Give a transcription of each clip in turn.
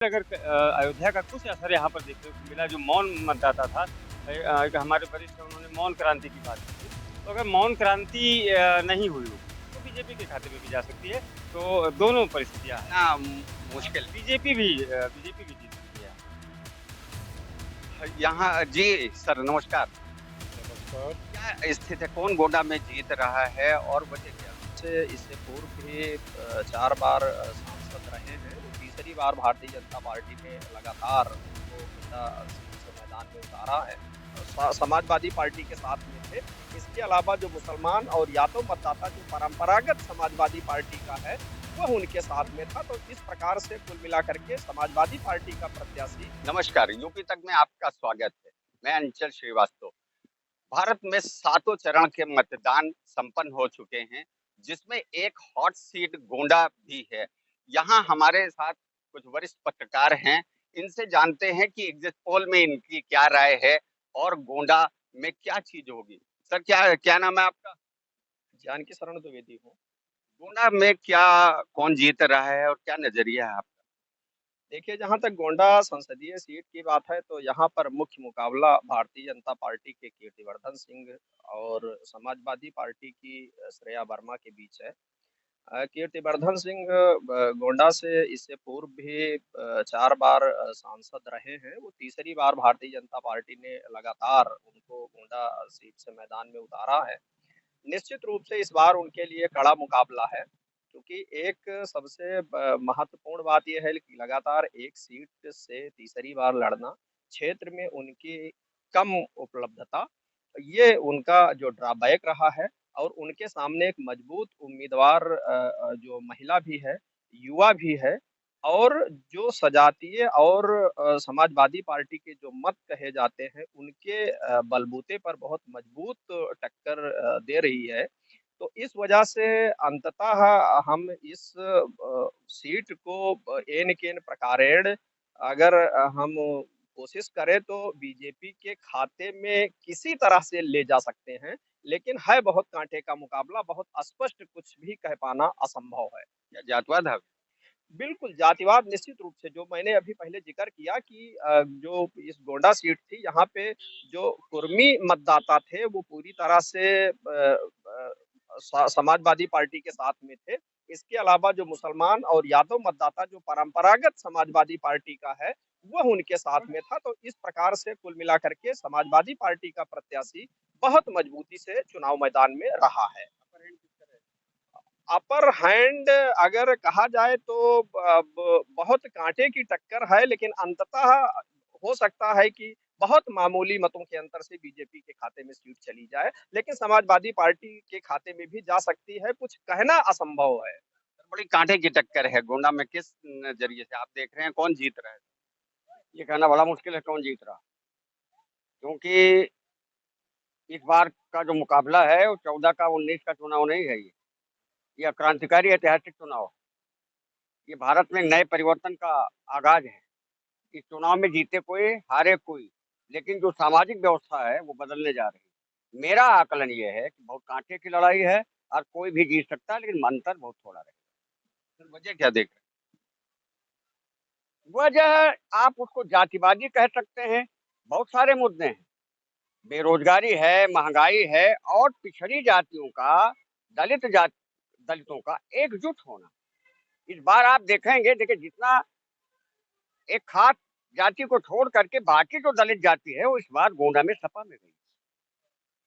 अगर अयोध्या का कुछ असर यहाँ पर देखने को मिला, जो मौन मतदाता था। एक हमारे वरिष्ठ उन्होंने मौन क्रांति की बात की थी। तो अगर मौन क्रांति नहीं हुई होगी, तो बीजेपी के खाते में भी जा सकती है। तो दोनों परिस्थितियाँ हैं। ना मुश्किल बीजेपी भी जीत सकती है। है। यहाँ जी सर नमस्कार। नमस्कार। क्या स्थिति है? कौन गोंडा में जीत रहा है और वजह क्या है? से इससे पूर्व भी 4 बार सांसद रहे हैं। वो तीसरी बार भारतीय जनता पार्टी ने लगातार उनको गोंडा सीट से मैदान में उतारा है। समाजवादी पार्टी के साथ में थे। इसके अलावा जो मुसलमान और यादव मतदाता जो परंपरागत समाजवादी पार्टी का है, वह उनके साथ में था। तो इस प्रकार से कुल मिलाकर के समाजवादी पार्टी का प्रत्याशी। नमस्कार, यूपी तक में आपका स्वागत है। मैं अंचल श्रीवास्तव। भारत में सातों चरण के मतदान संपन्न हो चुके हैं, जिसमें एक हॉट सीट गोंडा भी है। यहाँ हमारे साथ कुछ वरिष्ठ पत्रकार हैं। इनसे जानते हैं कि एग्जिट पोल में इनकी क्या राय है और गोंडा में क्या चीज होगी। सर क्या क्या नाम है आपका? जानकी शरण द्विवेदी हूँ। गोंडा में क्या कौन जीत रहा है और क्या नजरिया है आपका? देखिए, जहाँ तक गोंडा संसदीय सीट की बात है, तो यहाँ पर मुख्य मुकाबला भारतीय जनता पार्टी के कीर्तिवर्धन सिंह और समाजवादी पार्टी की श्रेया वर्मा के बीच है। कीर्तिवर्धन सिंह गोंडा से इससे पूर्व भी 4 बार सांसद रहे हैं। वो तीसरी बार भारतीय जनता पार्टी ने लगातार उनको गोंडा सीट से मैदान में उतारा है। निश्चित रूप से इस बार उनके लिए कड़ा मुकाबला है, क्योंकि एक सबसे महत्वपूर्ण बात यह है कि लगातार एक सीट से तीसरी बार लड़ना, क्षेत्र में उनकी कम उपलब्धता, ये उनका जो ड्रॉबैक रहा है। और उनके सामने एक मजबूत उम्मीदवार जो महिला भी है, युवा भी है, और जो सजातीय और समाजवादी पार्टी के जो मत कहे जाते हैं, उनके बलबूते पर बहुत मजबूत टक्कर दे रही है। तो इस वजह से अंततः हम इस सीट को एन-केन प्रकारेण अगर हम कोशिश करें तो बीजेपी के खाते में किसी तरह से ले जा सकते हैं। लेकिन है बहुत कांटे का मुकाबला, बहुत स्पष्ट कुछ भी कह पाना असंभव है। क्या जातवाद है? बिल्कुल, जातिवाद निश्चित रूप से, जो मैंने अभी पहले ज़िक्र किया कि जो इस गोंडा सीट थी, यहाँ पे जो कुर्मी मतदाता थे, वो पूरी तरह से समाजवादी पार्टी के साथ में थे। इसके अलावा जो मुसलमान और यादव मतदाता जो परंपरागत समाजवादी पार्टी का है, वह उनके साथ में था। तो इस प्रकार से कुल मिलाकर के समाजवादी पार्टी का प्रत्याशी बहुत मजबूती से चुनाव मैदान में रहा है। अपर हैंड अगर कहा जाए तो बहुत कांटे की टक्कर है, लेकिन अंततः हो सकता है कि बहुत मामूली मतों के अंतर से बीजेपी के खाते में सीट चली जाए, लेकिन समाजवादी पार्टी के खाते में भी जा सकती है, कुछ कहना असंभव है। बड़ी कांटे की टक्कर है। गोंडा में किस नजरिए से आप देख रहे हैं कौन जीत रहा है? ये कहना बड़ा मुश्किल है कौन जीत रहा, क्योंकि इस बार का जो मुकाबला है वो 14 का 19 का चुनाव नहीं है। ये क्रांतिकारी ऐतिहासिक चुनाव है। ये भारत में नए परिवर्तन का आगाज है। इस चुनाव में जीते कोई हारे कोई, लेकिन जो सामाजिक व्यवस्था है वो बदलने जा रही है। मेरा आकलन ये है कि बहुत कांटे की लड़ाई है और कोई भी जीत सकता है, लेकिन अंतर बहुत थोड़ा रहेगा। तो वजह क्या देख रहे हैं? वजह आप उसको जातिवादी कह सकते हैं। बहुत सारे मुद्दे हैं। बेरोजगारी है, महंगाई है और पिछड़ी जातियों का, दलितों का एकजुट होना। इस बार आप देखेंगे, देखिए जितना एक खास जाति को छोड़ करके बाकी जो दलित जाति है वो इस बार गोंडा में सपा में गई।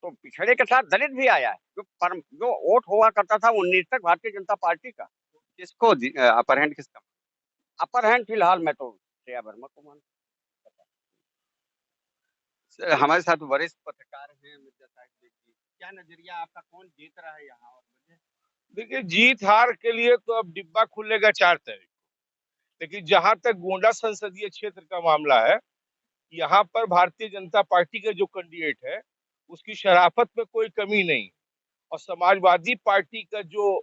तो पिछड़े के साथ दलित भी आया है। जो वोट हुआ करता था 19 तक भारतीय जनता पार्टी का, किसको अपर हैंड किसका? अपर हैंड फिलहाल मैं तो श्रेया वर्मा को मानता हूं। हमारे साथ वरिष्ठ पत्रकार हैं मिर्जा साहिब देखिए, क्या नजरिया आपका, कौन जीत रहा है यहाँ और वजह? देखिए, जीत हार के लिए तो अब डिब्बा खुलेगा 4 तारीख। लेकिन जहां तक गोंडा संसदीय क्षेत्र का मामला है, यहाँ पर भारतीय जनता पार्टी का जो कैंडिडेट है, उसकी शराफत में कोई कमी नहीं। और समाजवादी पार्टी का जो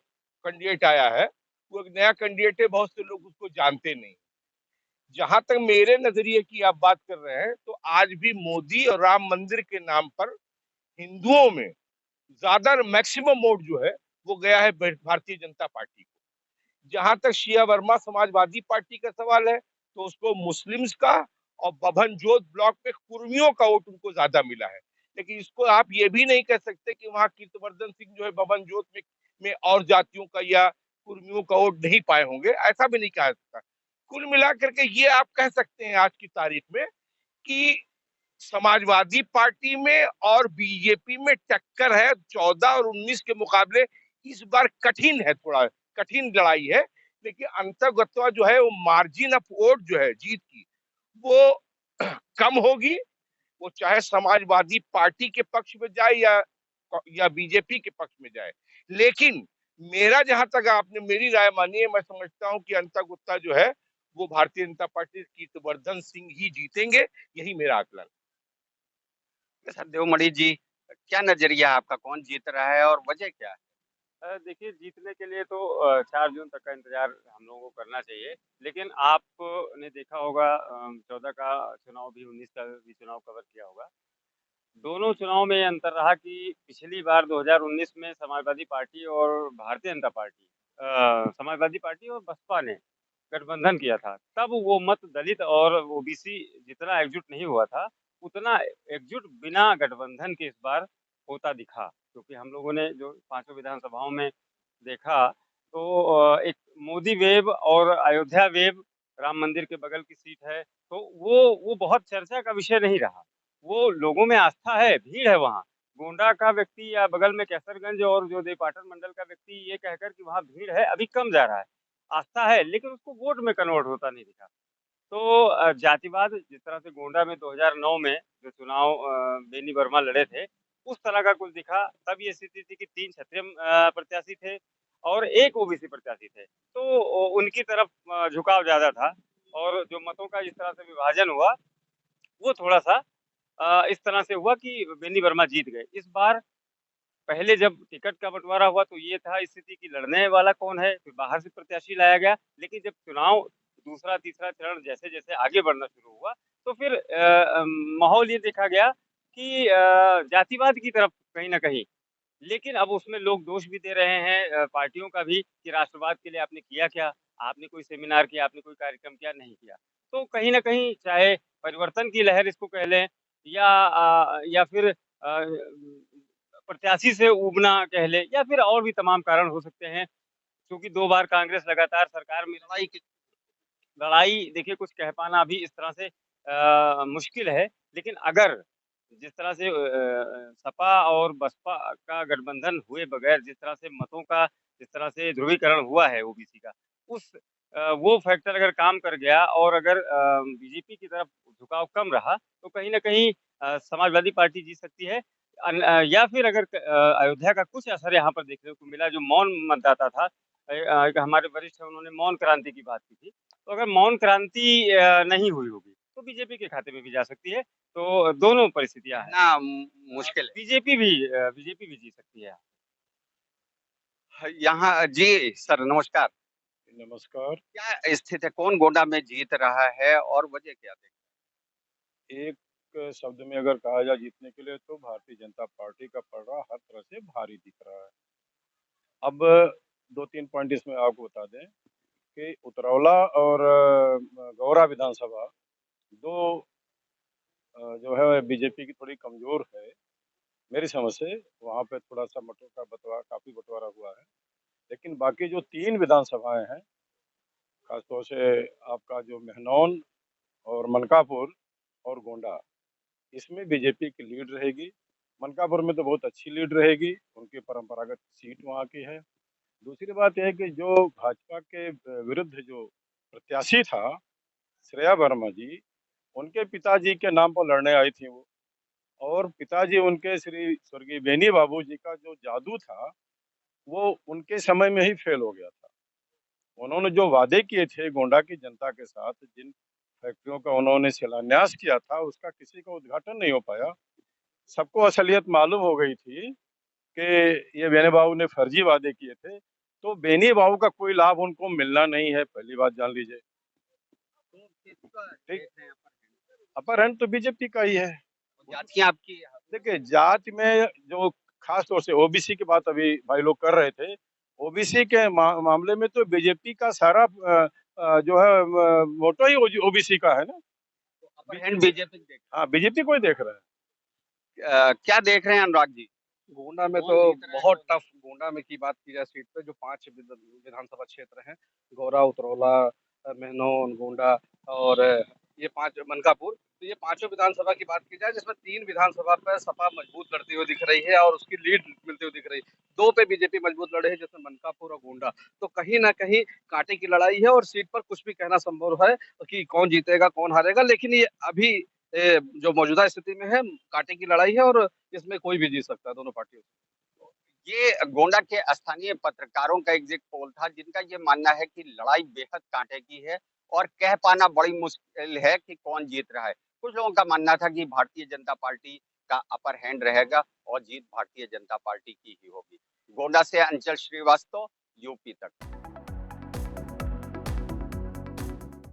कैंडिडेट आया है, वो एक नया कैंडिडेट है, बहुत से लोग उसको जानते नहीं। जहां तक मेरे नजरिए की आप बात कर रहे हैं, तो आज भी मोदी और राम मंदिर के नाम पर हिंदुओं में ज्यादा मैक्सिमम वोट जो है वो गया है भारतीय जनता पार्टी को। जहां तक शिया वर्मा समाजवादी पार्टी का सवाल है, तो उसको मुस्लिम्स का और बभनजोत ब्लॉक में कुर्मियों का वोट उनको ज्यादा मिला है। लेकिन इसको आप ये भी नहीं कह सकते कि वहां कीर्तिवर्धन सिंह जो है बभनजोत में और जातियों का या कुर्मियों का वोट नहीं पाए होंगे, ऐसा भी नहीं कहा सकता। कुल मिलाकर के ये आप कह सकते हैं आज की तारीख में कि समाजवादी पार्टी में और बीजेपी में टक्कर है 14 और 19 के मुकाबले। इस बार कठिन है, थोड़ा कठिन लड़ाई है, लेकिन अंतर्गतवा जो है वो मार्जिन ऑफ वोट जो है जीत की वो कम होगी। वो चाहे समाजवादी पार्टी के पक्ष में जाए या बीजेपी के पक्ष में जाए। लेकिन मेरा जहां तक आपने मेरी राय मानी है, मैं समझता हूं कि अंतर्गुत्ता जो है वो भारतीय जनता पार्टी कीर्तिवर्धन सिंह ही जीतेंगे, यही मेरा आकलन। सर देवमणि जी, क्या नजरिया है आपका, कौन जीत रहा है और वजह क्या है? देखिए, जीतने के लिए तो 4 जून तक का इंतजार हम लोगों को करना चाहिए। लेकिन आपने देखा होगा 14 का चुनाव भी, 19 का भी चुनाव कवर किया होगा। दोनों चुनाव में ये अंतर रहा कि पिछली बार 2019 में समाजवादी पार्टी और भारतीय जनता पार्टी, समाजवादी पार्टी और बसपा ने गठबंधन किया था। तब वो मत दलित और ओबीसी जितना एकजुट नहीं हुआ था, उतना एकजुट बिना गठबंधन के इस बार होता दिखा। क्योंकि हम लोगों ने जो पांचों विधानसभाओं में देखा, तो एक मोदी वेव और अयोध्या वेव, राम मंदिर के बगल की सीट है, तो वो बहुत चर्चा का विषय नहीं रहा। वो लोगों में आस्था है, भीड़ है वहाँ। गोंडा का व्यक्ति या बगल में कैसरगंज और जो देवपाटन मंडल का व्यक्ति ये कहकर कि वहाँ भीड़ है, अभी कम जा रहा है। आस्था है, लेकिन उसको वोट में कन्वर्ट होता नहीं दिखा। तो जातिवाद जिस तरह से गोंडा में 2009 में जो चुनाव बेनी वर्मा लड़े थे, उस तरह का कुछ दिखा। तब ये स्थिति थी कि 3 क्षत्रिय प्रत्याशी थे और 1 ओबीसी प्रत्याशी थे। तो उनकी तरफ झुकाव ज़्यादा था, और जो मतों का जिस तरह से विभाजन हुआ, वो थोड़ा-सा इस तरह से हुआ कि बेनी वर्मा जीत गए। इस बार पहले जब टिकट का बंटवारा हुआ तो ये था स्थिति कि लड़ने वाला कौन है, फिर बाहर से प्रत्याशी लाया गया। लेकिन जब चुनाव दूसरा तीसरा चरण जैसे जैसे आगे बढ़ना शुरू हुआ, तो फिर माहौल ये देखा गया कि जातिवाद की तरफ कहीं ना कहीं। लेकिन अब उसमें लोग दोष भी दे रहे हैं पार्टियों का भी, कि राष्ट्रवाद के लिए आपने किया क्या, आपने कोई सेमिनार किया, आपने कोई कार्यक्रम किया, नहीं किया। तो कहीं ना कहीं चाहे परिवर्तन की लहर इसको कह लें, या फिर प्रत्याशी से उबना कह ले, या फिर और भी तमाम कारण हो सकते हैं। क्योंकि 2 बार कांग्रेस लगातार सरकार में लड़ाई, देखिए कुछ कह पाना अभी इस तरह से मुश्किल है। लेकिन अगर जिस तरह से सपा और बसपा का गठबंधन हुए बगैर जिस तरह से मतों का जिस तरह से ध्रुवीकरण हुआ है ओबीसी का, उस वो फैक्टर अगर काम कर गया और अगर बीजेपी की तरफ झुकाव कम रहा, तो कहीं न कहीं समाजवादी पार्टी जीत सकती है। या फिर अगर अयोध्या का कुछ असर यहाँ पर देखने को मिला, जो मौन मतदाता था, एक हमारे वरिष्ठ हैं, उन्होंने मौन क्रांति की बात की थी। तो अगर मौन क्रांति नहीं हुई होगी, तो बीजेपी के खाते में भी जा सकती है। तो दोनों परिस्थितियाँ हैं। ना मुश्किल है। बीजेपी भी जीत सकती है। यहाँ जी सर नमस्कार। नमस्कार। क्या स्थिति है, कौन गोंडा में जीत रहा है और वजह क्या है? एक शब्द में अगर कहा जाए जीतने के लिए, तो भारतीय जनता पार्टी का पलड़ा हर तरह से भारी दिख रहा है। अब 2-3 पॉइंट इसमें आपको बता दें कि उतरौला और गौरा विधानसभा दो जो है बीजेपी की थोड़ी कमजोर है मेरी समझ से। वहाँ पे थोड़ा सा मतों का बंटवारा, काफी बंटवारा हुआ है। लेकिन बाकी जो 3 विधानसभाएं हैं, खासतौर से आपका जो मेहनौन और मनकापुर और गोंडा, इसमें बीजेपी की लीड रहेगी। मनकापुर में तो बहुत अच्छी लीड रहेगी, उनकी परंपरागत सीट वहाँ की है। दूसरी बात यह है कि जो भाजपा के विरुद्ध जो प्रत्याशी था श्रेया वर्मा जी, उनके पिताजी के नाम पर लड़ने आई थी वो, और पिताजी उनके श्री स्वर्गीय बेनी बाबू जी का जो जादू था वो उनके समय में ही फेल हो गया था। उन्होंने जो वादे किए थे गोंडा की जनता के साथ, जिन फैक्ट्रियों का उन्होंने शिलान्यास किया था, उसका किसी का उद्घाटन नहीं हो पाया। सबको असलियत मालूम हो गई थी कि ये बेनी बाबू ने फर्जी वादे किए थे। तो बेनी बाबू का कोई लाभ उनको मिलना नहीं है, पहली बात जान लीजिए। ठीक, अपर हैंड तो बीजेपी का ही है। जातियां आपकी देखिए, जाति में जो खास तौर से ओबीसी की बात अभी भाई लोग कर रहे थे, ओबीसी के मामले में तो बीजेपी का सारा जो है मोटो ही ओबीसी का है ना। अपर हैंड बीजेपी देख हाँ, बीजेपी को ही देख रहे हैं। क्या देख रहे हैं अनुराग जी? गोंडा में कौन तो जीत रहा है बहुत कौन? टफ। गोंडा में की बात की जाए सीट पे, जो 5 विधानसभा क्षेत्र हैं, गौरा, उतरौला, मेहनौन, गोंडा और ये 5 मनकापुर, तो ये पांचों विधानसभा की बात की जाए, जिसमें 3 विधानसभा पर सपा मजबूत लड़ती हुई दिख रही है और उसकी लीड मिलती हुई दिख रही है। 2 पे बीजेपी मजबूत लड़े है, जिसमें मनकापुर और गोंडा। तो कहीं ना कहीं कांटे की लड़ाई है और सीट पर कुछ भी कहना संभव है कि कौन जीतेगा कौन हारेगा, लेकिन ये अभी जो मौजूदा स्थिति में है, कांटे की लड़ाई है और इसमें कोई भी जीत सकता है दोनों पार्टियों से। ये गोंडा के स्थानीय पत्रकारों का एग्जिट पोल था, जिनका ये मानना है कि लड़ाई बेहद कांटे की है और कह पाना बड़ी मुश्किल है कि कौन जीत रहा है। कुछ लोगों का मानना था कि भारतीय जनता पार्टी का अपर हैंड रहेगा और जीत भारतीय जनता पार्टी की ही होगी। गोंडा से अंचल श्रीवास्तव, यूपी तक।